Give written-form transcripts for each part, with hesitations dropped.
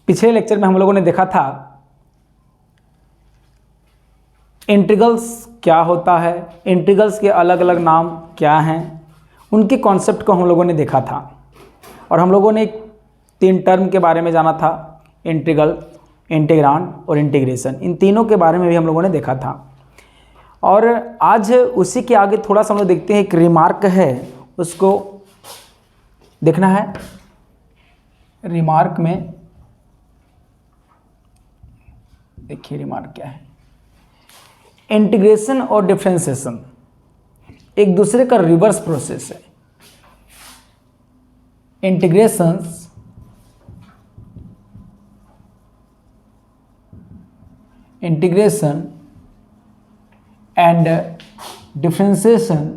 पिछले लेक्चर में हम लोगों ने देखा था इंटीग्रल्स क्या होता है, इंटीग्रल्स के अलग अलग नाम क्या हैं, उनके कॉन्सेप्ट को हम लोगों ने देखा था। और हम लोगों ने 3 टर्म के बारे में जाना था, इंटीग्रल, इंटीग्रांड और इंटीग्रेशन। इन तीनों के बारे में भी हम लोगों ने देखा था। और आज उसी के आगे थोड़ा सा हम लोग देखते हैं, एक रिमार्क है उसको देखना है। रिमार्क में देखिए रिमार्क क्या है। इंटीग्रेशन और डिफरेंशिएशन एक दूसरे का रिवर्स प्रोसेस है। Integrations integration and differentiation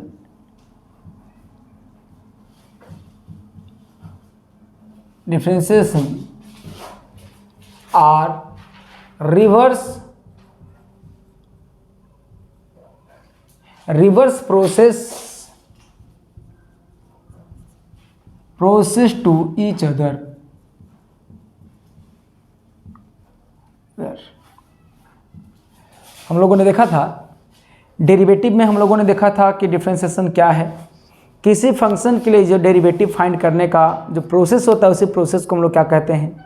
are reverse process to each other। हम लोगों ने देखा था डेरिवेटिव में, हम लोगों ने देखा था कि डिफरेंशिएशन क्या है। किसी फंक्शन के लिए जो डेरिवेटिव फाइंड करने का जो प्रोसेस होता है उसी प्रोसेस को हम लोग क्या कहते हैं,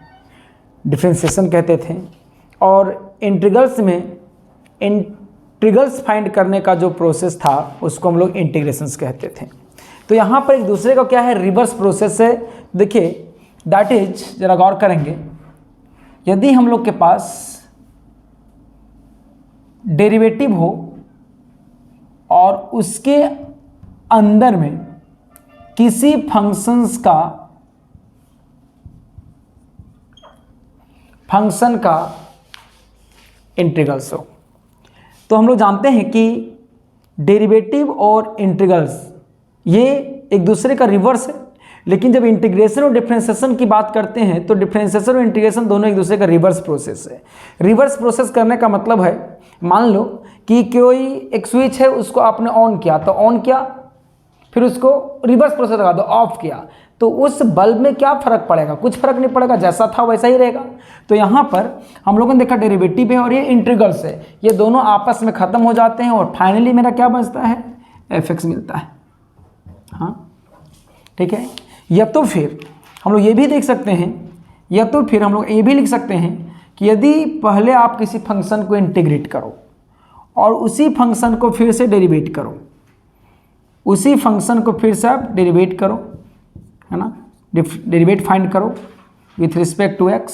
डिफरेंशिएशन कहते थे। और इंटीग्रल्स में इंटीग्रल्स फाइंड करने का जो प्रोसेस था उसको हम लोग इंटीग्रेशंस कहते थे। तो यहाँ पर एक दूसरे का क्या है, रिवर्स प्रोसेस है। देखिए दैट इज, जरा गौर करेंगे, यदि हम लोग के पास डेरिवेटिव हो और उसके अंदर में किसी फंक्शन का इंटीग्रल्स हो, तो हम लोग जानते हैं कि डेरिवेटिव और इंटीग्रल्स ये एक दूसरे का रिवर्स है। लेकिन जब इंटीग्रेशन और डिफरेंशिएशन की बात करते हैं तो डिफरेंशिएशन और इंटीग्रेशन दोनों एक दूसरे का रिवर्स प्रोसेस है। रिवर्स प्रोसेस करने का मतलब है, मान लो कि कोई एक स्विच है, उसको आपने ऑन किया तो ऑन किया, फिर उसको रिवर्स प्रोसेस लगा दो, ऑफ किया, तो उस बल्ब में क्या फ़र्क पड़ेगा? कुछ फ़र्क नहीं पड़ेगा, जैसा था वैसा ही रहेगा। तो यहाँ पर हम लोगों ने देखा डेरिवेटिव है और ये इंटीग्रल्स है, ये दोनों आपस में ख़त्म हो जाते हैं और फाइनली मेरा क्या बचता है, fx मिलता है। हाँ ठीक है। या तो फिर हम लोग ये भी देख सकते हैं, या तो फिर हम लोग ये भी लिख सकते हैं कि यदि पहले आप किसी फंक्शन को इंटीग्रेट करो और उसी फंक्शन को फिर से डेरिवेट करो, उसी फंक्शन को फिर से आप डेरिवेट करो, है ना, डेरिवेट फाइंड करो विथ रिस्पेक्ट टू x।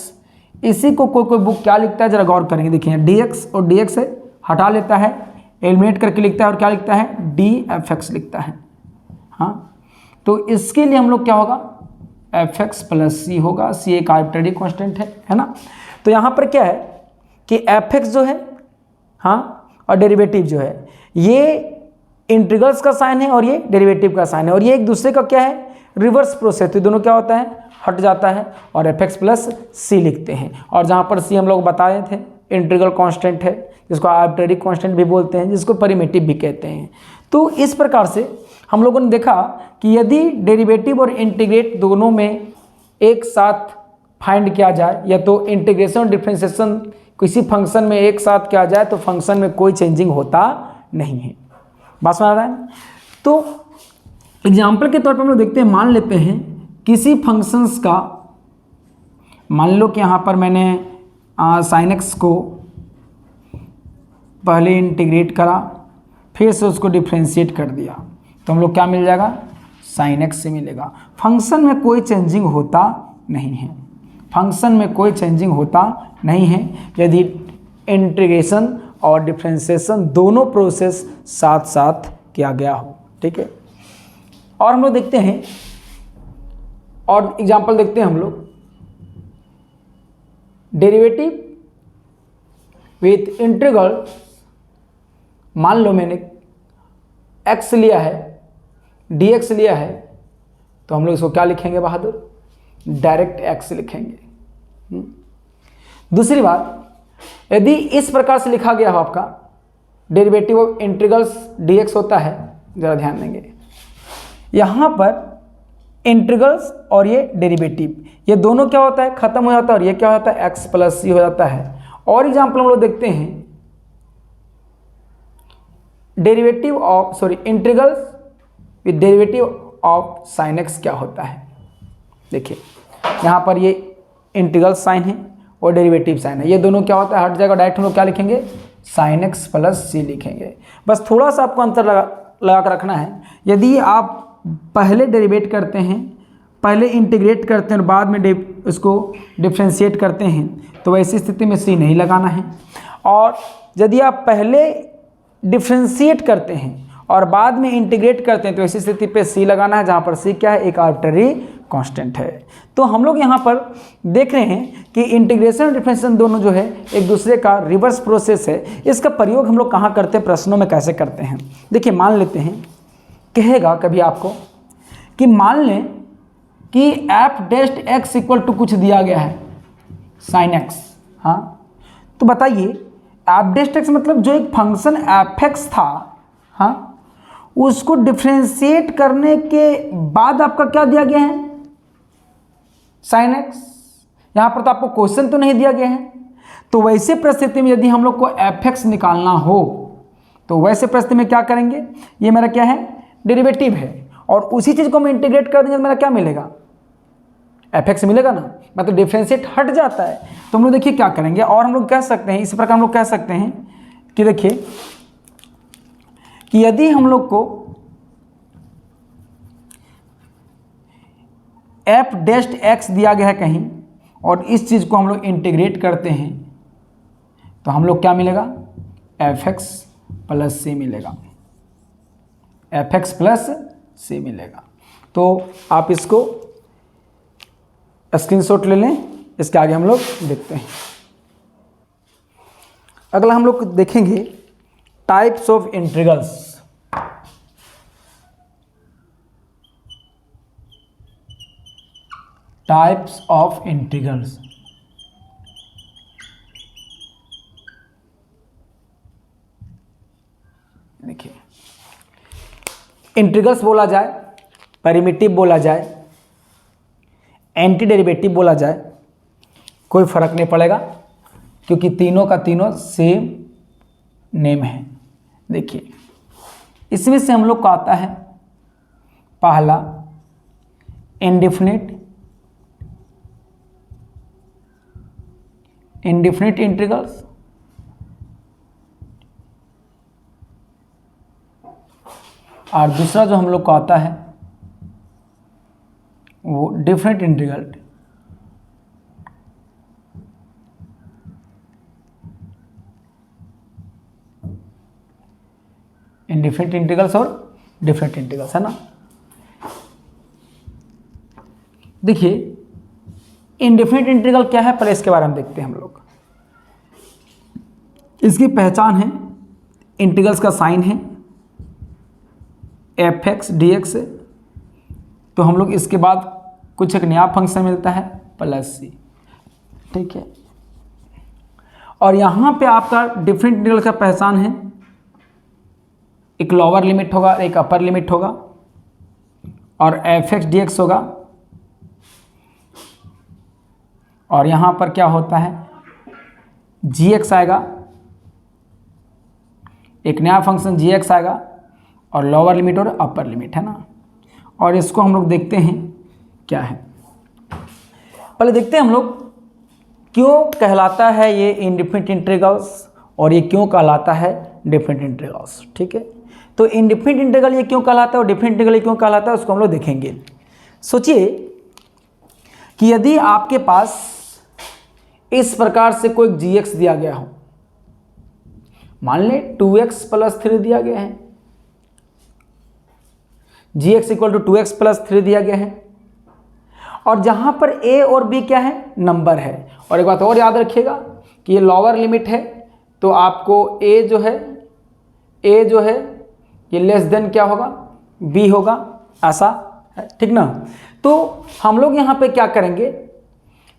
इसी को कोई बुक क्या लिखता है, जरा गौर करेंगे। देखिए dx और dx से हटा लेता है, एलिमिनेट करके लिखता है और क्या लिखता है, dfx लिखता है। हाँ, तो इसके लिए हम लोग क्या होगा, fx प्लस c होगा। c एक आर्बिट्रेरी कांस्टेंट है ना। तो यहाँ पर क्या है कि fx जो है, हाँ, और डेरिवेटिव जो है, ये इंटीग्रल्स का साइन है और ये डेरिवेटिव का साइन है, और ये एक दूसरे का क्या है, रिवर्स प्रोसेस। तो दोनों क्या होता है, हट जाता है और fx प्लस c लिखते हैं। और जहाँ पर c हम लोग बताए थे इंटीग्रल कांस्टेंट है, जिसको आर्बिट्रेरी कांस्टेंट भी बोलते हैं, जिसको परिमेटिव भी कहते हैं। तो इस प्रकार से हम लोगों ने देखा कि यदि डेरिवेटिव और इंटीग्रेट दोनों में एक साथ फाइंड किया जाए, या तो इंटीग्रेशन और डिफरेंशिएशन किसी फंक्शन में एक साथ किया जाए, तो फंक्शन में कोई चेंजिंग होता नहीं है। बात समझ आ रहा है? तो एग्जाम्पल के तौर पर हम लोग देखते हैं, मान लेते हैं किसी फंक्शंस का, मान लो कि यहाँ पर मैंने sin x को पहले इंटीग्रेट करा, फिर से उसको डिफ्रेंशिएट कर दिया, तो हम लोग क्या मिल जाएगा, sin x से मिलेगा। फंक्शन में कोई चेंजिंग होता नहीं है, फंक्शन में कोई चेंजिंग होता नहीं है यदि इंटीग्रेशन और डिफरेंशिएशन दोनों प्रोसेस साथ साथ किया गया हो। ठीक है। और हम लोग देखते हैं, और एग्जाम्पल देखते हैं हम लोग, डेरिवेटिव विथ इंटीग्रल। मान लो मैंने x लिया है, dx लिया है, तो हम लोग इसको क्या लिखेंगे बहादुर, डायरेक्ट x लिखेंगे। दूसरी बात, यदि इस प्रकार से लिखा गया हो आपका डेरिवेटिव ऑफ इंटीग्रल्स dx होता है, ज़रा ध्यान देंगे, यहाँ पर इंटीग्रल्स और ये डेरिवेटिव, ये दोनों क्या होता है, खत्म हो जाता है और ये क्या होता है, x प्लस सी हो जाता है। और एग्जाम्पल हम लोग देखते हैं, derivative of integrals with derivative of sine x क्या होता है। देखिए यहाँ पर ये इंटीग्रल साइन है और डेरिवेटिव साइन है, ये दोनों क्या होता है, हट जाएगा, डायरेक्ट हम लोग क्या लिखेंगे, साइन एक्स प्लस सी लिखेंगे। बस थोड़ा सा आपको अंतर लगा कर रखना है। यदि आप पहले डेरिवेट करते हैं, पहले इंटीग्रेट करते हैं और बाद में इसको डिफ्रेंशिएट करते हैं, तो वैसी स्थिति में सी नहीं लगाना है। और यदि आप पहले डिफ्रेंशिएट करते हैं और बाद में इंटीग्रेट करते हैं, तो ऐसी स्थिति पे सी लगाना है, जहाँ पर सी क्या है, एक आर्बिट्रेरी कांस्टेंट है। तो हम लोग यहाँ पर देख रहे हैं कि इंटीग्रेशन और डिफरेंशिएशन दोनों जो है एक दूसरे का रिवर्स प्रोसेस है। इसका प्रयोग हम लोग कहाँ करते हैं, प्रश्नों में कैसे करते हैं। देखिए मान लेते हैं, कहेगा कभी आपको कि मान लें कि एफ डेस्ट एक्स इक्वल टू कुछ दिया गया है साइन एक्स, हाँ, तो बताइए एफ डेस्ट एक्स मतलब जो एक फंक्शन एफ एक्स था, हाँ, उसको डिफ्रेंशिएट करने के बाद आपका क्या दिया गया है, साइन एक्स। यहाँ पर तो आपको क्वेश्चन तो नहीं दिया गया है। तो वैसे परिस्थिति में यदि हम लोग को एफ एक्स निकालना हो, तो वैसे परिस्थिति में क्या करेंगे, ये मेरा क्या है, डेरिवेटिव है, और उसी चीज़ को हम इंटीग्रेट कर देंगे तो मेरा क्या मिलेगा, एफ एक्स मिलेगा ना, मतलब डिफ्रेंशिएट हट जाता है। तो हम लोग देखिए क्या करेंगे, और हम लोग कह सकते हैं इस प्रकार, हम लोग कह सकते हैं कि देखिए कि यदि हम लोग को एफ डेस्ट एक्स दिया गया है कहीं और इस चीज़ को हम लोग इंटीग्रेट करते हैं, तो हम लोग क्या मिलेगा, एफ एक्स प्लस सी मिलेगा, एफ एक्स प्लस सी मिलेगा। तो आप इसको स्क्रीनशॉट ले लें, इसके आगे हम लोग देखते हैं। अगला हम लोग देखेंगे types of integrals. Types of integrals, देखिए इंटीग्रल्स बोला जाए, परिमिटिव बोला जाए, एंटी डेरिवेटिव बोला जाए, कोई फर्क नहीं पड़ेगा, क्योंकि तीनों का तीनों सेम नेम है। देखिए इसमें से हम लोग को आता है पहला इंडेफिनिट इंटीग्रल्स, और दूसरा जो हम लोग को आता है वो डिफरेंट इंटीग्रल। इंडिफरेंट इंटीग्रल्स और डिफरेंट इंटीग्रल्स, है ना। देखिए इंडिफरेंट इंटीग्रल क्या है, पहले इसके बारे में देखते हैं हम लोग। इसकी पहचान है, इंटीग्रल्स का साइन है एफ एक्स डी एक्स, तो हम लोग इसके बाद कुछ एक नया फंक्शन मिलता है प्लस सी, ठीक है। और यहाँ पे आपका डिफरेंट इंटीग्रल का पहचान है, एक लोअर लिमिट होगा, एक अपर लिमिट होगा, और एफ एक्स डी एक्स होगा, और यहाँ पर क्या होता है, जी एक्स आएगा, एक नया फंक्शन जी एक्स आएगा, और लोअर लिमिट और अपर लिमिट, है ना। और इसको हम लोग देखते हैं क्या है। पहले देखते हैं हम लोग क्यों कहलाता है ये इंडिफरेंट इंटीग्रल्स और ये क्यों कहलाता है डिफरेंट इंटीग्रल्स, ठीक है। तो इंडिफरेंट इंटीग्रल ये क्यों कहलाता है और डिफरेंट इंटीग्रल ये क्यों कहलाता है, उसको हम लोग देखेंगे। सोचिए कि यदि आपके पास इस प्रकार से कोई जी एक्स दिया गया हो, मान लें 2x प्लस 3 दिया गया है, G X equal to 2x plus 3 दिया गया है, और जहां पर a और b क्या है, नंबर है। और एक बात और याद रखिएगा कि ये लोअर लिमिट है, तो आपको a जो है ये लेस देन क्या होगा, b होगा, ऐसा है, ठीक ना। तो हम लोग यहाँ पे क्या करेंगे,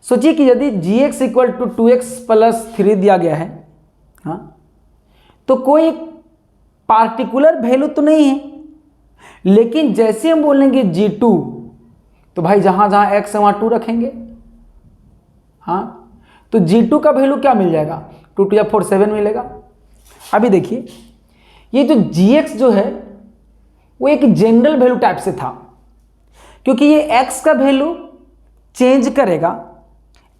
सोचिए कि यदि G X equal to 2x plus 3 दिया गया है, हाँ, तो कोई पार्टिकुलर वैल्यू तो नहीं है, लेकिन जैसे हम बोलेंगे G2 तो भाई जहाँ जहाँ x है वहाँ 2 रखेंगे। हाँ, तो G2 का वैल्यू क्या मिल जाएगा, 2 2 या 4 7 मिलेगा। अभी देखिए ये जो Gx जो है वो एक जनरल वैल्यू टाइप से था, क्योंकि ये x का वैल्यू चेंज करेगा,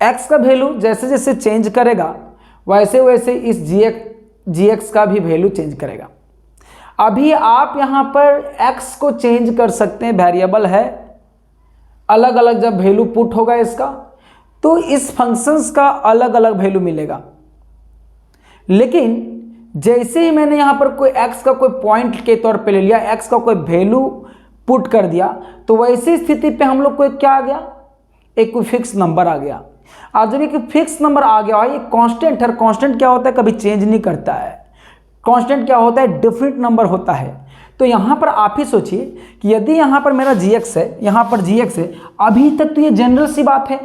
x का वैल्यू जैसे जैसे चेंज करेगा वैसे वैसे इस Gx का भी वैल्यू चेंज करेगा। अभी आप यहाँ पर x को चेंज कर सकते हैं, वेरिएबल है, अलग अलग जब वैल्यू पुट होगा इसका तो इस फंक्शंस का अलग अलग वैल्यू मिलेगा। लेकिन जैसे ही मैंने यहाँ पर कोई x का कोई पॉइंट के तौर पे ले लिया, x का कोई वैल्यू पुट कर दिया, तो वैसी स्थिति पे हम लोग को क्या आ गया, एक कोई फिक्स नंबर आ गया। और जब एक फिक्स नंबर आ गया है, ये कांस्टेंट है, कांस्टेंट क्या होता है, कभी चेंज नहीं करता है। कांस्टेंट क्या होता है, डिफरेंट नंबर होता है। तो यहाँ पर आप ही सोचिए कि यदि यहाँ पर मेरा Gx है, यहाँ पर Gx है, अभी तक तो ये जनरल सी बात है,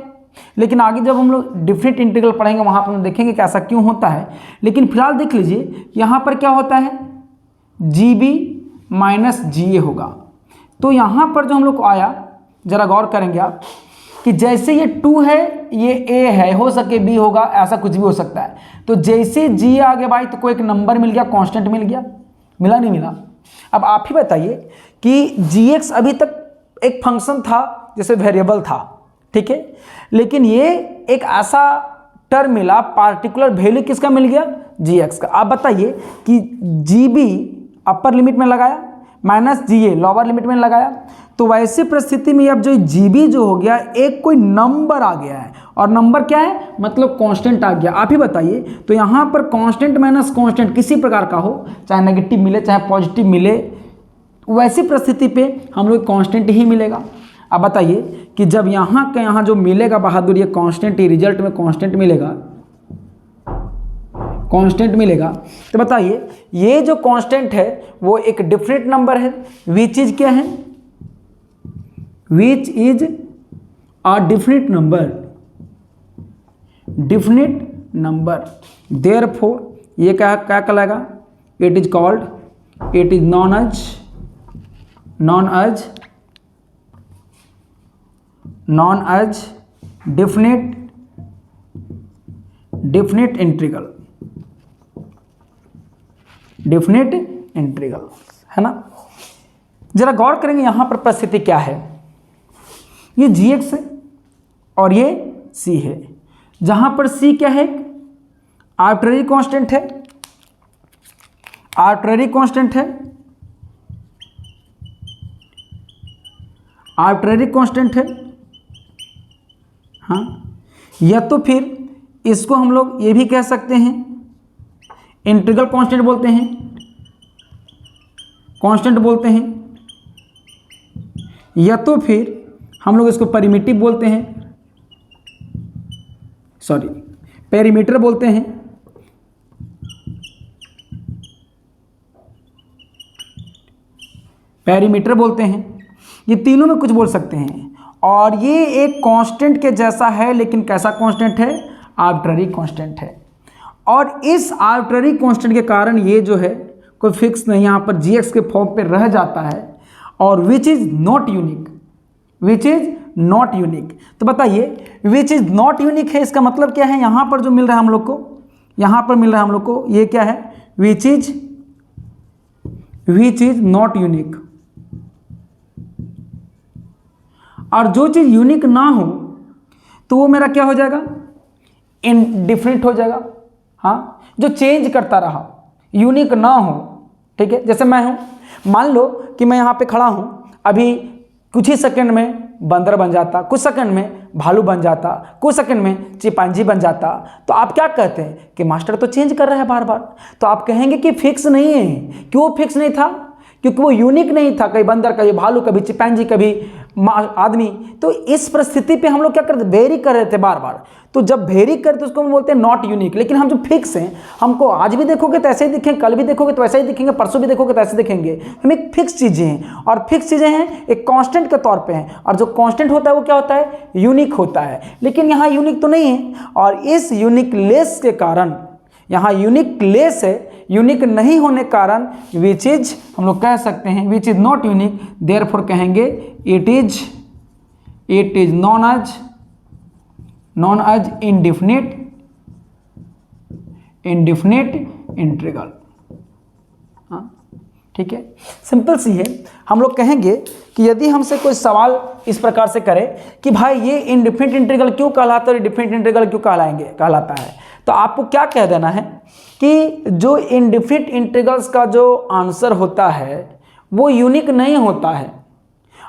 लेकिन आगे जब हम लोग डिफरेंट इंटीग्रल पढ़ेंगे वहाँ पर हम देखेंगे कि ऐसा क्यों होता है। लेकिन फिलहाल देख लीजिए यहाँ पर क्या होता है, GB माइनस GA होगा। तो यहाँ पर जो हम लोग को आया, जरा गौर करेंगे आप कि जैसे ये 2 है, ये A है, हो सके B होगा, ऐसा कुछ भी हो सकता है। तो जैसे G आ गया भाई तो कोई एक नंबर मिल गया, कांस्टेंट मिल गया, मिला नहीं मिला। अब आप ही बताइए कि Gx अभी तक एक फंक्शन था जैसे वेरिएबल था, ठीक है, लेकिन ये एक ऐसा टर्म मिला, पार्टिकुलर वैल्यू किसका मिल गया, Gx का। आप बताइए कि GB अपर लिमिट में लगाया माइनस GA लोअर लिमिट में लगाया, तो वैसे परिस्थिति में अब जो GB जो हो गया, एक कोई नंबर आ गया है, और नंबर क्या है, मतलब कांस्टेंट आ गया। आप ही बताइए, तो यहाँ पर कांस्टेंट माइनस कांस्टेंट किसी प्रकार का हो, चाहे नेगेटिव मिले चाहे पॉजिटिव मिले, वैसी परिस्थिति पे हम लोग कांस्टेंट ही मिलेगा। अब बताइए कि जब यहाँ का यहाँ जो मिलेगा बहादुर, ये कांस्टेंट ही रिजल्ट में कांस्टेंट मिलेगा, कांस्टेंट मिलेगा, तो बताइए ये जो कांस्टेंट है वो एक डिफरेंट नंबर है, विच इज क्या है, which is a different number, different number. Therefore ये क्या कहलाएगा, it is called, it is non as definite integral, definite integral, है ना। जरा गौर करेंगे यहां पर परिस्थिति क्या है, ये Gx है और ये C है, जहां पर C क्या है, आर्बिट्रेरी कांस्टेंट है, आर्बिट्रेरी कांस्टेंट है, आर्बिट्रेरी कांस्टेंट है, हाँ। या तो फिर इसको हम लोग ये भी कह सकते हैं इंटीग्रल कांस्टेंट बोलते हैं, कांस्टेंट बोलते हैं, या तो फिर हम लोग इसको परिमिटिव बोलते हैं, सॉरी पेरीमीटर बोलते हैं, पेरीमीटर बोलते हैं, ये तीनों में कुछ बोल सकते हैं। और ये एक कांस्टेंट के जैसा है, लेकिन कैसा कांस्टेंट है, आर्बिट्रेरी कांस्टेंट है। और इस आर्बिट्रेरी कांस्टेंट के कारण ये जो है कोई फिक्स नहीं, यहाँ पर Gx के फॉर्म पे रह जाता है, और विच is not unique, which is not unique. तो बताइए विच इज नॉट यूनिक है, इसका मतलब क्या है, यहाँ पर जो मिल रहा है हम लोग को, यहाँ पर मिल रहा है हम लोग को, ये क्या है, विच इज नॉट यूनिक। और जो चीज़ यूनिक ना हो तो वो मेरा क्या हो जाएगा, इनडिफरेंट हो जाएगा, हाँ, जो चेंज करता रहा, यूनिक ना हो, ठीक है। जैसे मैं हूँ, मान लो कि मैं यहाँ पे खड़ा हूँ, अभी कुछ ही सेकंड में बंदर बन जाता, कुछ सेकंड में भालू बन जाता, कुछ सेकंड में चिंपांजी बन जाता, तो आप क्या कहते हैं कि मास्टर तो चेंज कर रहा है बार बार। तो आप कहेंगे कि फिक्स नहीं है। क्यों फिक्स नहीं था, क्योंकि वो यूनिक नहीं था, कभी बंदर, कभी भालू, कभी चिंपांजी, कभी आदमी। तो इस परिस्थिति पे हम लोग क्या करते, वेरी कर रहे थे बार बार। तो जब वेरी करते उसको हम बोलते हैं नॉट यूनिक। लेकिन हम जो फिक्स हैं, हमको आज भी देखोगे तो ऐसे ही दिखेंगे, कल भी देखोगे तो ऐसे ही दिखेंगे, परसों भी देखोगे तो ऐसे दिखेंगे। हम एक फिक्स चीज़ें हैं, और फिक्स चीज़ें हैं एक कांस्टेंट के तौर पे हैं, और जो कांस्टेंट होता है वो क्या होता है, यूनिक होता है। लेकिन यहाँ यूनिक तो नहीं है, और इस यूनिकलेस के कारण, यहाँ यूनिकलेस है, यूनिक नहीं होने के कारण विच इज हम लोग कह सकते हैं which is not unique, therefore कहेंगे it is it is non as indefinite integral. हाँ, ठीक है, सिंपल सी है। हम लोग कहेंगे कि यदि हमसे कोई सवाल इस प्रकार से करे कि भाई ये इंडेफिनिट इंटीग्रल क्यों कहलाता है और डिफिनिट इंटीग्रल क्यों कहलाता है, तो आपको क्या कह देना है कि जो इंडेफिनिट इंटीग्रल्स का जो आंसर होता है वो यूनिक नहीं होता है,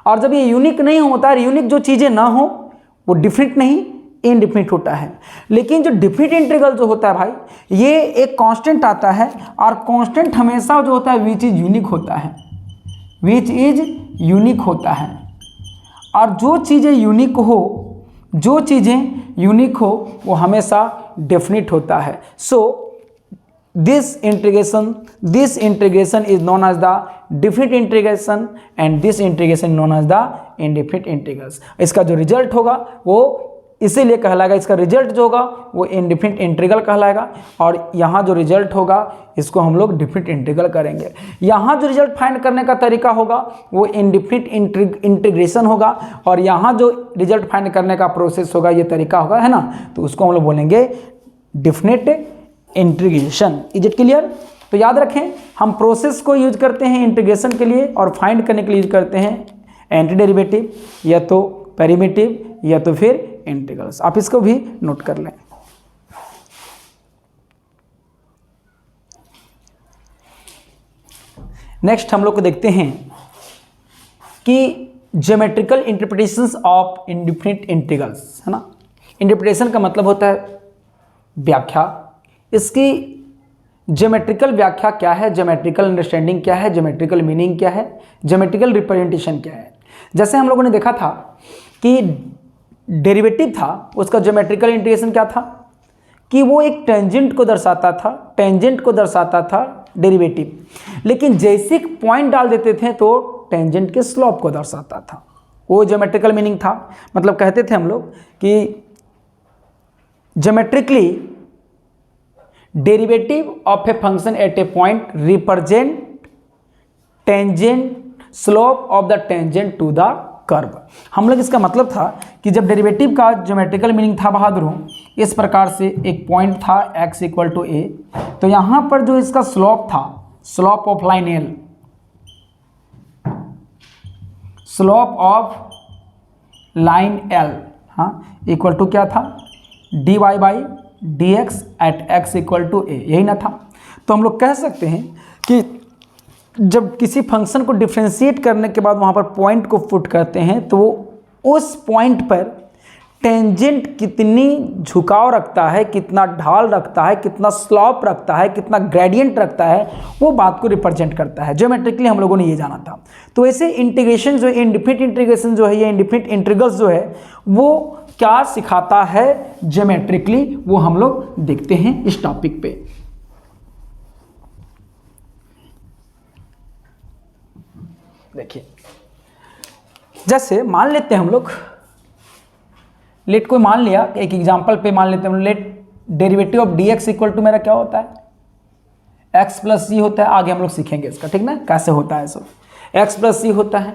और जब ये यूनिक नहीं होता है, यूनिक जो चीज़ें ना हो वो डिफिनिट नहीं इनडिफिनिट होता है। लेकिन जो डिफिनिट इंटीग्रल जो होता है भाई, ये एक कांस्टेंट आता है, और कांस्टेंट हमेशा जो होता है विच इज यूनिक होता है, विच इज यूनिक होता है। और जो चीज़ें यूनिक हो वो हमेशा डेफिनिट होता है। So this integration is known as the definite integration and this integration known as the indefinite integrals. इसका जो रिजल्ट होगा वो इसीलिए कहलाएगा, इसका रिजल्ट जो होगा वो इनडिफिनिट इंटीग्रल कहलाएगा, और यहाँ जो रिजल्ट होगा इसको हम लोग डिफिनिट इंटीग्रल करेंगे। यहाँ जो रिजल्ट फाइंड करने का तरीका होगा वो इनडिफिनिट इंटीग्रेशन होगा, और यहाँ जो रिजल्ट फाइंड करने का प्रोसेस होगा, ये तरीका होगा, है ना, तो उसको हम लोग बोलेंगे definite integration. Is it clear? तो याद रखें, हम प्रोसेस को यूज करते हैं इंटीग्रेशन के लिए, और फाइंड करने के लिए यूज करते हैं एंटी डेरिवेटिव, या तो पेरिमेटिव, या तो फिर इंटीग्रल्स। आप इसको भी नोट कर लें। नेक्स्ट हम लोग को देखते हैं कि geometrical interpretations of indefinite integrals, है ना। इंटरप्रिटेशन का मतलब होता है व्याख्या। इसकी ज्योमेट्रिकल व्याख्या क्या है, ज्योमेट्रिकल अंडरस्टैंडिंग क्या है, ज्योमेट्रिकल मीनिंग क्या है, ज्योमेट्रिकल रिप्रेजेंटेशन क्या है। जैसे हम लोगों ने देखा था कि डेरिवेटिव था, उसका ज्योमेट्रिकल इंटीग्रेशन क्या था कि वो एक टेंजेंट को दर्शाता था डेरिवेटिव, लेकिन जैसे पॉइंट डाल देते थे तो टेंजेंट के स्लोप को दर्शाता था। वो ज्योमेट्रिकल मीनिंग था। मतलब कहते थे हम लोग कि geometrically derivative of a function at a point represent tangent slope of the tangent to the curve. हम लोग इसका मतलब था कि जब डेरिवेटिव का ज्योमेट्रिकल मीनिंग था बहादुरों, इस प्रकार से एक पॉइंट था x इक्वल टू a, तो यहाँ पर जो इसका स्लोप था, slope of line L, slope of line L, हाँ, इक्वल टू क्या था, dy by dx at x equal to a, यही ना था। तो हम लोग कह सकते हैं कि जब किसी फंक्शन को डिफ्रेंशिएट करने के बाद वहाँ पर पॉइंट को पुट करते हैं, तो उस पॉइंट पर टेंजेंट कितनी झुकाव रखता है, कितना ढाल रखता है, कितना स्लॉप रखता है, कितना ग्रेडियंट रखता है, वो बात को रिप्रेजेंट करता है। ज्योमेट्रिकली हम लोगों ने ये जाना था। तो ऐसे इंटीग्रेशन जो इनडिफिनिट इंटीग्रेशन जो है, ये इनडिफिनिट इंटीग्रल्स जो है, वो क्या सिखाता है ज्योमेट्रिकली, वो हम लोग देखते हैं इस टॉपिक पे। देखिए, जैसे मान लेते हैं हम लोग, लेट कोई मान लिया, एक एग्जांपल पे मान लेते हैं, let derivative of dx equal to मेरा क्या होता है, x प्लस सी होता है। आगे हम लोग सीखेंगे इसका, ठीक ना, कैसे होता है सब। x प्लस सी होता है,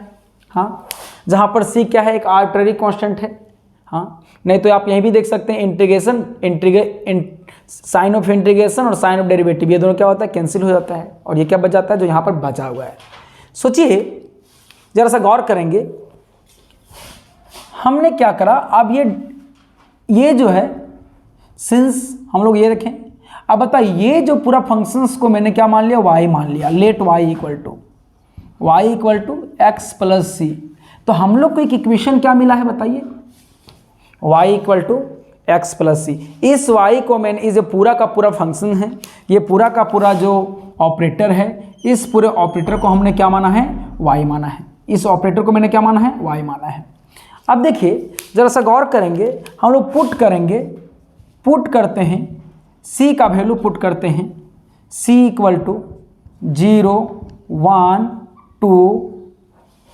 हाँ, जहाँ पर c क्या है, एक आर्बिट्रेरी कांस्टेंट है, हाँ। नहीं तो आप यहीं भी देख सकते हैं इंटीग्रेशन, साइन ऑफ इंटीग्रेशन और साइन ऑफ डेरिवेटिव, ये दोनों क्या होता है, कैंसिल हो जाता है, और ये क्या बच जाता है, जो यहाँ पर बचा हुआ है। सोचिए, जरा सा गौर करेंगे, हमने क्या करा। अब ये जो है, सिंस हम लोग ये रखें, अब बताइए, ये जो पूरा फंक्शंस को मैंने क्या मान लिया, y मान लिया। Let y equal to x plus C. तो हम लोग को एक इक्वेशन क्या मिला है बताइए, y equal to x plus C. इस y को मैंने, इस पूरा का पूरा फंक्शन है, ये पूरा का पूरा जो ऑपरेटर है, इस पूरे ऑपरेटर को हमने क्या माना है, y माना है। इस ऑपरेटर को मैंने क्या माना है, y माना है। अब देखिए, जरा सा गौर करेंगे, हम लोग पुट करते हैं, c का वैल्यू पुट करते हैं, c इक्वल टू 0, 1, 2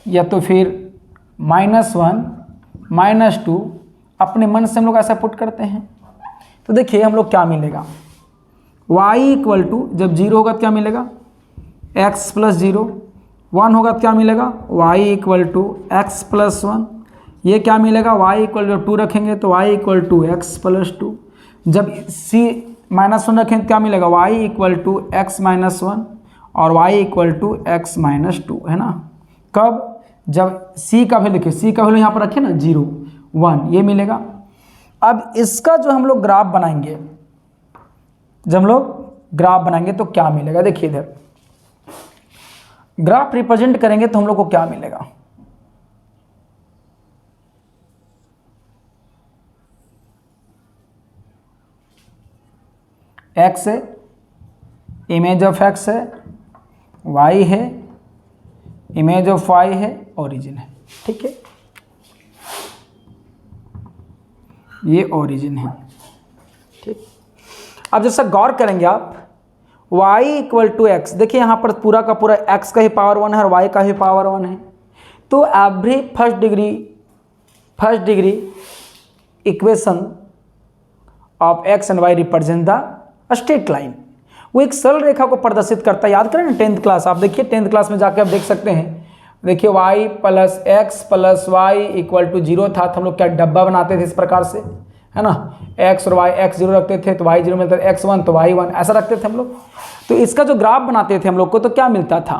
या तो फिर -1, -2, अपने मन से हम लोग ऐसा पुट करते हैं। तो देखिए हम लोग क्या मिलेगा, y इक्वल टू, जब 0 होगा तो क्या मिलेगा, x प्लस 0, 1 होगा तो क्या मिलेगा, y equal to x plus 1, ये क्या मिलेगा, y इक्वल टू 2 रखेंगे तो y equal to x plus 2। जब c -1 रखेंगे तो क्या मिलेगा, y equal to x minus 1 और y equal to x minus 2, है ना। कब, जब c का वैल्यू देखिए, c का वैल्यू यहाँ पर रखें ना 0 1, ये मिलेगा। अब इसका जो हम लोग ग्राफ बनाएंगे, जब हम लोग ग्राफ बनाएंगे तो क्या मिलेगा, देखिए इधर ग्राफ रिप्रेजेंट करेंगे तो हम लोग को क्या मिलेगा, x है, इमेज ऑफ x है, y है, इमेज ऑफ y है, ओरिजिन है, ठीक है, ये ओरिजिन है, ठीक। अब जैसा गौर करेंगे आप, y इक्वल टू एक्स, देखिए यहाँ पर पूरा का पूरा x का ही पावर 1 है और y का ही पावर 1 है, तो every first degree equation of x and y represent the straight line, वो एक सरल रेखा को प्रदर्शित करता है। याद करें ना 10th क्लास, आप देखिए 10th क्लास में जाके आप देख सकते हैं, देखिए y plus x plus y equal to 0 था, तो हम लोग क्या डब्बा बनाते थे इस प्रकार से, है ना, x और y, x 0 रखते थे तो y 0 मिलता था, x 1 तो y 1, ऐसा रखते थे हम लोग। तो इसका जो ग्राफ बनाते थे हम लोग को, तो क्या मिलता था,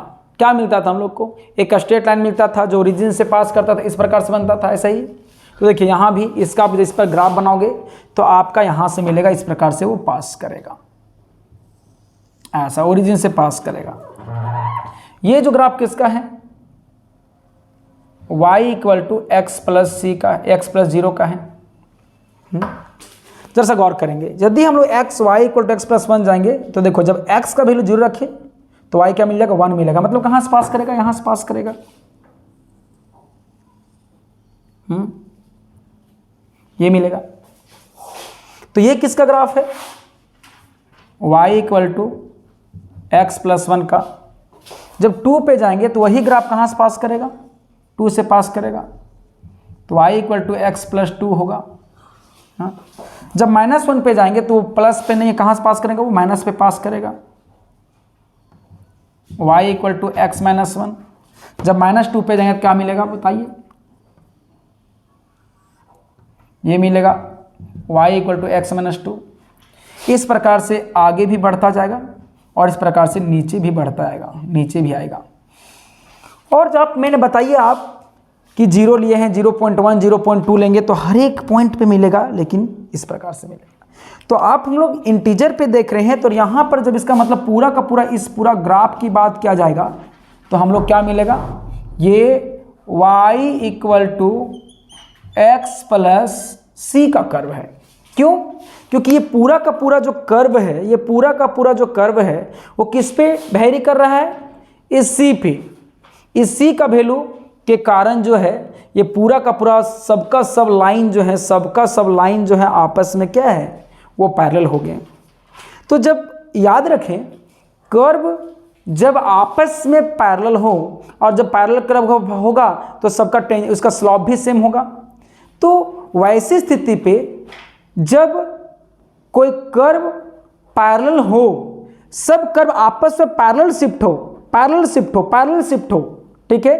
हम लोग को एक स्ट्रेट लाइन मिलता था जो ओरिजिन से पास करता था, इस प्रकार से बनता था, ऐसा ही। तो देखिए यहाँ भी इसका आप इस पर ग्राफ बनाओगे तो आपका यहाँ से मिलेगा, इस प्रकार से वो पास करेगा, ऐसा ओरिजिन से पास करेगा। ये जो ग्राफ किसका है, y equal to x plus C का, x प्लस 0 का है। जरा सा गौर करेंगे, यदि हम लोग x y equal to x plus 1 जाएंगे तो देखो जब x का वैल्यू 0 रखे तो y क्या मिल जाएगा, 1 मिलेगा, मतलब कहाँ से पास करेगा, यहाँ से पास करेगा। ये मिलेगा। तो ये किसका ग्राफ है, y equal to x plus 1 का। जब 2 पे जाएंगे तो वही ग्राफ कहाँ से पास करेगा, 2 से पास करेगा, तो y equal to x plus 2 होगा। हाँ, जब -1 पे जाएंगे तो वो प्लस पे नहीं, कहाँ से पास करेगा, वो माइनस पे पास करेगा, y equal to x minus 1। जब -2 पे जाएंगे तो क्या मिलेगा बताइए, ये मिलेगा y equal to x minus 2। इस प्रकार से आगे भी बढ़ता जाएगा और इस प्रकार से नीचे भी बढ़ता आएगा, नीचे भी आएगा। और जब मैंने बताइए आप कि 0 लिए हैं, 0.1 0.2 लेंगे तो हर एक पॉइंट पे मिलेगा, लेकिन इस प्रकार से मिलेगा। तो आप हम लोग इंटीजर पे देख रहे हैं, तो यहाँ पर जब इसका मतलब पूरा का पूरा इस पूरा ग्राफ की बात किया जाएगा तो हम लोग क्या मिलेगा, ये y equal to x plus C का कर्व है। क्यों, क्योंकि ये पूरा का पूरा जो कर्व है, ये पूरा का पूरा जो कर्व है वो किस पे वेरी कर रहा है, इस सी पे। इस सी का वैल्यू के कारण जो है ये पूरा का पूरा सबका सब लाइन जो है, सबका सब लाइन जो है आपस में क्या है, वो पैरेलल हो गए। तो जब याद रखें, कर्व जब आपस में पैरेलल हो और जब पैरेलल कर्व होगा तो सबका उसका स्लॉप भी सेम होगा। तो वैसी स्थिति पे जब कोई कर्व पैरेलल हो, सब कर्व आपस में पैरेलल शिफ्ट हो, ठीक है,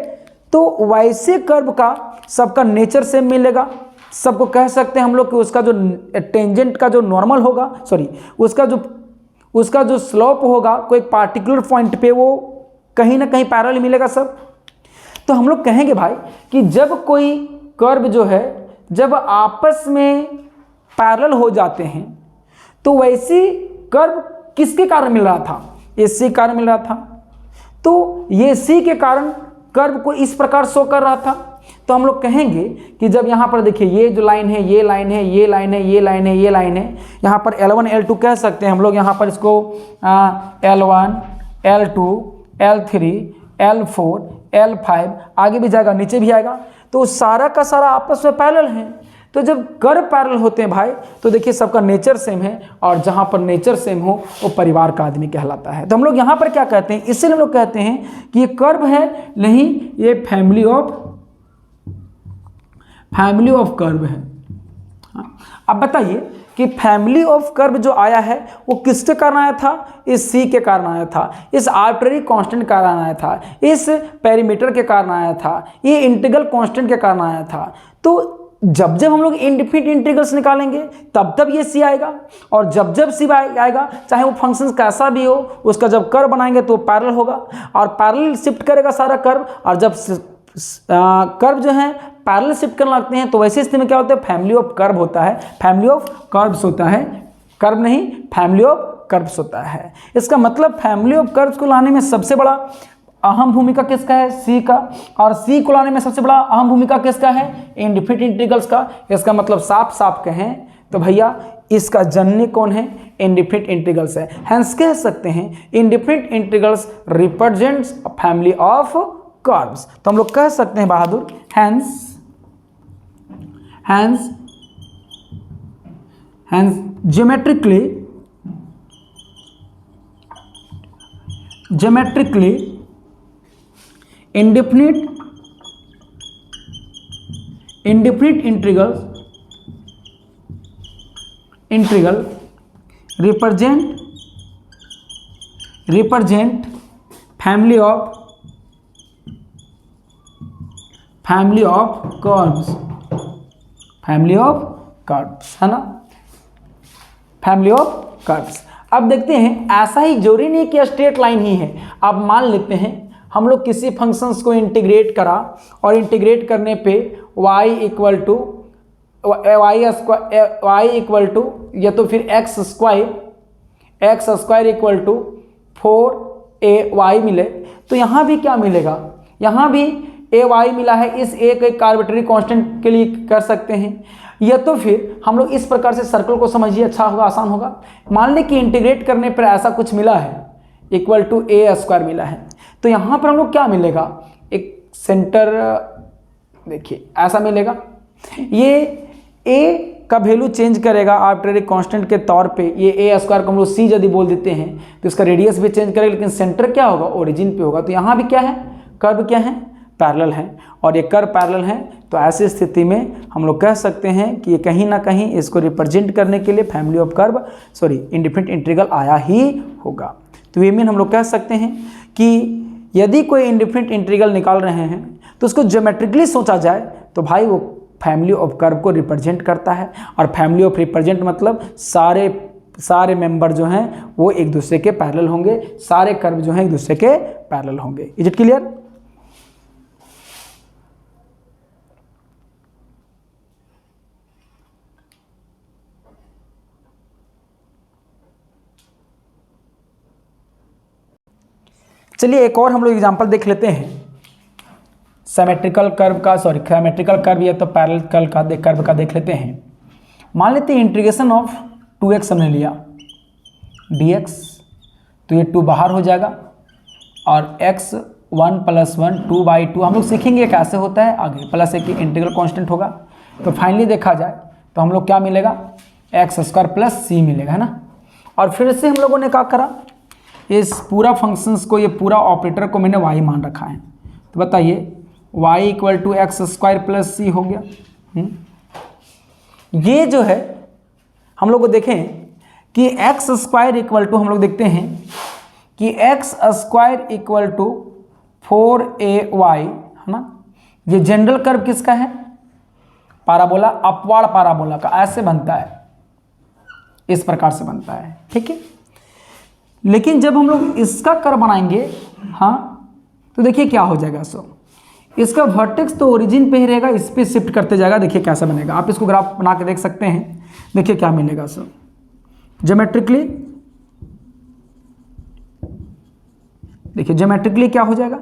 तो वैसे कर्व का सबका नेचर सेम मिलेगा। सबको कह सकते हैं हम लोग कि उसका जो टेंजेंट का जो नॉर्मल होगा, सॉरी उसका जो स्लोप होगा कोई पार्टिकुलर पॉइंट पे वो कहीं ना कहीं पैरेलल मिलेगा सब। तो हम लोग कहेंगे भाई कि जब कोई कर्व जो है जब आपस में पैरेलल हो जाते हैं तो वैसी कर्व किसके कारण मिल रहा था, इसी कारण मिल रहा था। तो ये सी के कारण कर्व को इस प्रकार शो कर रहा था। तो हम लोग कहेंगे कि जब यहाँ पर देखिए ये जो लाइन है, ये लाइन है, ये लाइन है, ये लाइन है, ये लाइन है, यहाँ पर L1 L2 कह सकते हैं हम लोग। यहाँ पर इसको L1 L2 L3 L4 L5 आगे भी जाएगा, नीचे भी आएगा। तो सारा का सारा आपस में पैरेलल है। तो जब कर्व पैरेलल होते हैं भाई तो देखिए सबका नेचर सेम है, और जहाँ पर नेचर सेम हो वो परिवार का आदमी कहलाता है। तो हम लोग यहाँ पर क्या कहते हैं, इसलिए हम लोग कहते हैं कि ये कर्व है, नहीं ये फैमिली ऑफ कर्व है। अब बताइए कि फैमिली ऑफ कर्व जो आया है वो किसके कारण आया था, इस सी के कारण आया था, इस आर्बिट्रेरी कांस्टेंट के कारण आया था, इस पेरीमीटर के कारण आया था, ये इंटीग्रल कांस्टेंट के कारण आया था। तो जब जब हम लोग इंडिफिनिट इंटीग्रल्स निकालेंगे तब तब ये सी आएगा, और जब जब सी आएगा चाहे वो फंक्शन कैसा भी हो, उसका जब कर्व बनाएंगे तो पैरेलल होगा, और पैरेलल शिफ्ट करेगा सारा कर्व, और जब कर्व जो है पैरेलल शिफ्ट करने लगते हैं तो वैसे स्थिति में क्या होता है, फैमिली ऑफ कर्व होता है, फैमिली ऑफ कर्व्स होता है, कर्व नहीं फैमिली ऑफ कर्व्स होता है। इसका मतलब फैमिली ऑफ कर्व्स को लाने में सबसे बड़ा अहम भूमिका किसका है, सी का, और सी को लाने में सबसे बड़ा अहम भूमिका किसका है, इंडिफिनिट इंटीग्रल्स का। इसका मतलब साफ साफ कहें तो भैया इसका जननी कौन है, इंडिफिनिट इंटीग्रल्स है। हेंस कह सकते हैं indefinite integrals represents a family of curves. तो हम लोग कह सकते हैं बहादुर, hence geometrically indefinite integral represent family of curves है ना, फैमिली ऑफ कर्व्स। अब देखते हैं, ऐसा ही जरूरी नहीं कि स्ट्रेट लाइन ही है। अब मान लेते हैं हम लोग किसी फंक्शंस को इंटीग्रेट करा, और इंटीग्रेट करने पे y इक्वल टू या तो फिर x square equal to 4ay मिले, तो यहाँ भी क्या मिलेगा, यहाँ भी ay मिला है, इस a को एक आर्बिट्रेरी कांस्टेंट के लिए कर सकते हैं, या तो फिर हम लोग इस प्रकार से सर्कल को समझिए, अच्छा होगा, आसान होगा। मान लें कि इंटीग्रेट करने पर ऐसा कुछ मिला है, इक्वल टू a स्क्वायर मिला है, तो यहाँ पर हम लोग क्या मिलेगा, एक सेंटर देखिए ऐसा मिलेगा। ये a का वैल्यू चेंज करेगा आर्बिट्रेरी कांस्टेंट के तौर पे, ये a स्क्वायर को हम लोग c यदि बोल देते हैं तो इसका रेडियस भी चेंज करेगा, लेकिन सेंटर क्या होगा, ओरिजिन पे होगा। तो यहाँ भी क्या है, कर्व क्या है, पैरेलल है, और ये कर्व पैरेलल है। तो ऐसी स्थिति में हम लोग कह सकते हैं कि ये कहीं ना कहीं इसको रिप्रेजेंट करने के लिए family of curve indefinite integral आया ही होगा। तो ये मीन हम लोग कह सकते हैं कि यदि कोई इंडिफिनिट इंटीग्रल निकाल रहे हैं तो उसको ज्योमेट्रिकली सोचा जाए तो भाई वो फैमिली ऑफ कर्व को रिप्रेजेंट करता है, और फैमिली ऑफ रिप्रेजेंट मतलब सारे मेंबर जो हैं वो एक दूसरे के पैरेलल होंगे, सारे कर्व जो हैं एक दूसरे के पैरेलल होंगे। Is it clear? चलिए एक और हम लोग एग्जांपल देख लेते हैं सिमेट्रिकल कर्व का, सिमेट्रिकल कर्व या तो पैरेलल कर्व का देख लेते हैं। मान लेते हैं इंटीग्रेशन ऑफ 2x हमने लिया dx, तो ये 2 बाहर हो जाएगा, और x 1 + 1 2/2 हम लोग सीखेंगे कैसे होता है आगे, प्लस एक इंटीग्रल कांस्टेंट होगा। तो फाइनली देखा जाए तो हम लोग क्या मिलेगा, x² + c मिलेगा, है ना। और फिर से हम लोगों ने क्या करा, इस पूरा फंक्शंस को, ये पूरा ऑपरेटर को मैंने y मान रखा है। तो बताइए y = x² + c हो गया। ये जो है हम लोग को देखें कि x² हम लोग देखते हैं कि x² = 4ay, है ना। ये जनरल कर्व किसका है, पैराबोला, अपवार्ड पैराबोला का, ऐसे बनता है, इस प्रकार से बनता है, ठीक है। लेकिन जब हम लोग इसका कर्व बनाएंगे, हाँ, तो देखिए क्या हो जाएगा। इसका वर्टेक्स तो ओरिजिन पे ही रहेगा, इस पे शिफ्ट करते जाएगा। देखिए कैसा बनेगा, आप इसको ग्राफ बना के देख सकते हैं। देखिए क्या मिलेगा ज्योमेट्रिकली, देखिए ज्योमेट्रिकली क्या हो जाएगा,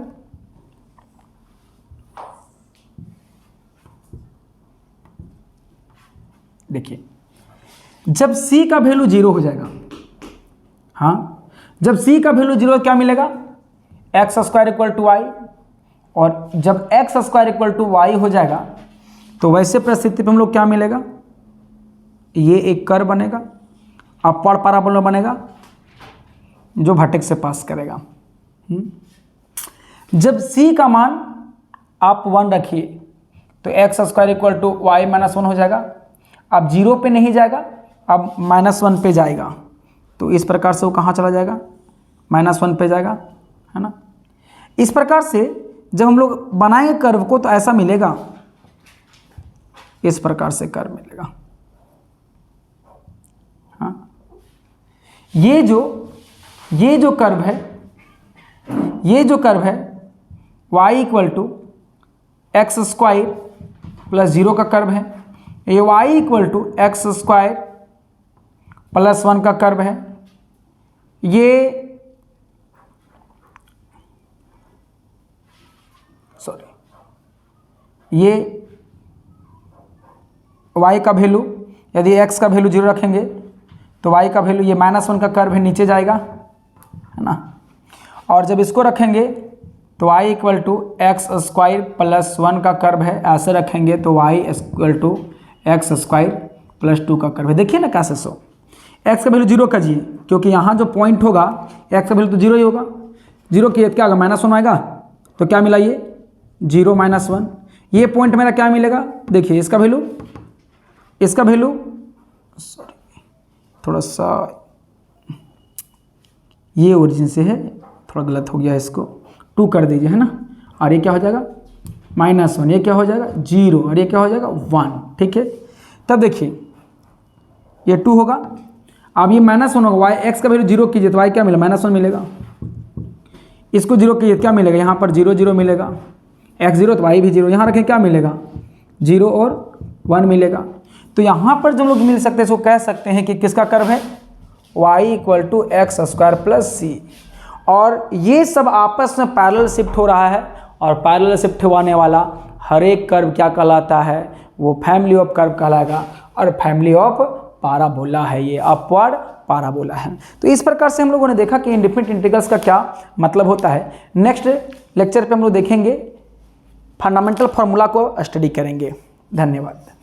देखिए जब c का वैल्यू 0 हो जाएगा, हाँ, जब c का वैल्यू 0 क्या मिलेगा, x² = y, और जब x² = y हो जाएगा तो वैसे परिस्थिति पे हम लोग क्या मिलेगा, ये एक कर्व बनेगा, अपवार्ड पैराबोला बनेगा जो वर्टेक्स से पास करेगा। जब c का मान आप 1 रखिए तो x² = y - 1 हो जाएगा। अब 0 पे नहीं जाएगा, अब -1 पे जाएगा, तो इस प्रकार से वो कहाँ चला जाएगा, -1 पे जाएगा, है ना। इस प्रकार से जब हम लोग बनाएंगे कर्व को तो ऐसा मिलेगा, इस प्रकार से कर्व मिलेगा। हाँ, ये जो कर्व है, ये जो कर्व है y = x² + 0 का कर्व है, ये y = x² + 1 का कर्व है, ये y का वैल्यू, यदि x का वैल्यू 0 रखेंगे तो y का वैल्यू, ये -1 का कर्व है, नीचे जाएगा, है ना। और जब इसको रखेंगे तो y = x² + 1 का कर्व है, ऐसे रखेंगे तो y = x² + 2 का कर्व है। देखिए ना कैसे x का वैल्यू 0 कीजिए, क्योंकि यहाँ जो पॉइंट होगा x का वैल्यू तो 0 ही होगा, 0 की क्या होगा, -1 आएगा, तो क्या मिला ये 0 -1, ये पॉइंट मेरा क्या मिलेगा, देखिए इसका वैल्यू सॉरी थोड़ा सा ये ओरिजिन से है, थोड़ा गलत हो गया, इसको 2 कर दीजिए, है ना। और ये क्या हो जाएगा -1, ये क्या हो जाएगा 0, और ये क्या हो जाएगा 1, ठीक है। तब देखिए ये 2 होगा, अब ये -1 होगा, y x का वैल्यू 0 कीजिए तो y क्या मिला, -1 मिलेगा, इसको 0 कीजिए क्या मिलेगा, यहाँ पर 0 0 मिलेगा, x 0 तो y भी 0, यहाँ रखें क्या मिलेगा 0 और 1 मिलेगा। तो यहाँ पर जो लोग मिल सकते हैं इसको कह सकते हैं कि किसका कर्व है, y = x² + c, और ये सब आपस में पैरेलल शिफ्ट हो रहा है, और पैरेलल शिफ्ट होने वाला हर एक कर्व क्या कहलाता है, वो फैमिली ऑफ कर्व कहलाएगा, और फैमिली ऑफ पाराबोला है, ये अपवर्ड पाराबोला है। तो इस प्रकार से हम लोगों ने देखा कि इंडिफिनिट इंटीग्रल्स का क्या मतलब होता है। नेक्स्ट लेक्चर पे हम लोग देखेंगे, फंडामेंटल फार्मूला को स्टडी करेंगे। धन्यवाद।